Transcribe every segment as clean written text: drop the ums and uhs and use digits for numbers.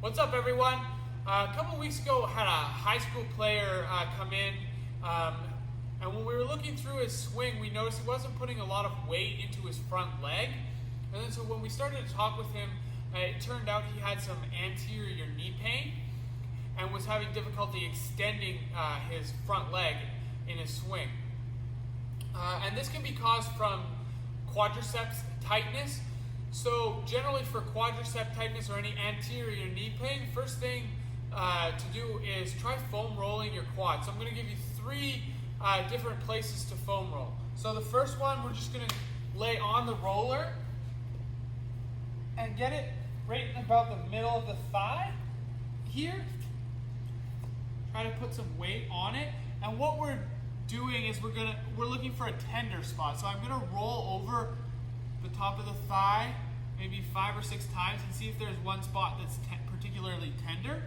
What's up, everyone? A couple weeks ago, I had a high school player come in, and when we were looking through his swing, we noticed he wasn't putting a lot of weight into his front leg. And then so when we started to talk with him, it turned out he had some anterior knee pain and was having difficulty extending his front leg in his swing. And this can be caused from quadriceps tightness. So generally for quadricep tightness or any anterior knee pain, first thing to do is try foam rolling your quad. So I'm going to give you three different places to foam roll. So the first one, we're just going to lay on the roller and get it right in about the middle of the thigh here. Try to put some weight on it. And what we're doing is we're looking for a tender spot. So I'm going to roll over the top of the thigh maybe 5 or 6 times and see if there's one spot that's particularly tender.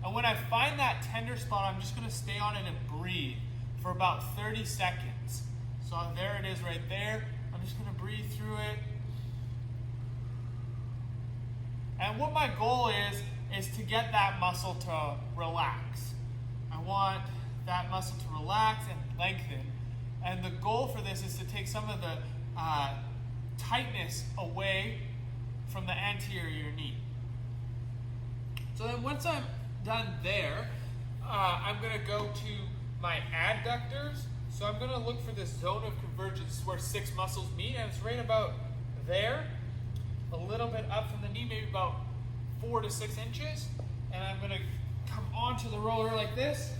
And when I find that tender spot, I'm just going to stay on it and breathe for about 30 seconds. So there it is right there. I'm just going to breathe through it. And what my goal is to get that muscle to relax. I want that muscle to relax and lengthen. And the goal for this is to take some of the tightness away from the anterior knee. So then once I'm done there, I'm going to go to my adductors. So I'm going to look for this zone of convergence where 6 muscles meet, and it's right about there, a little bit up from the knee, maybe about 4 to 6 inches. And I'm going to come onto the roller like this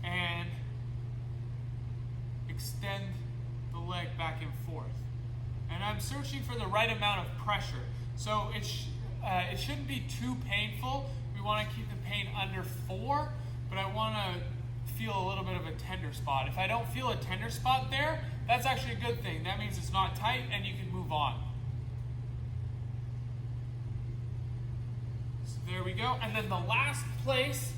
and extend the leg back and forth. And I'm searching for the right amount of pressure. So it shouldn't be too painful. We want to keep the pain under 4, but I want to feel a little bit of a tender spot. If I don't feel a tender spot there, that's actually a good thing. That means it's not tight and you can move on. So there we go. And then the last place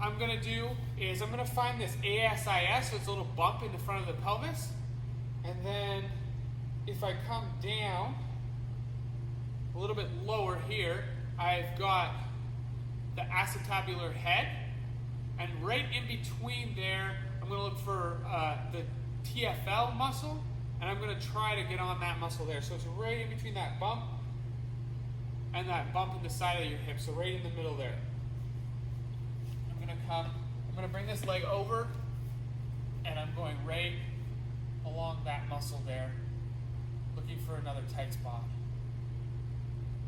I'm going to do is I'm going to find this ASIS, so it's a little bump in the front of the pelvis. And then if I come down a little bit lower here, I've got the acetabular head. And right in between there, I'm going to look for the TFL muscle. And I'm going to try to get on that muscle there. So it's right in between that bump and that bump in the side of your hip. So right in the middle there. I'm going to bring this leg over, and I'm going right along that muscle there, looking for another tight spot.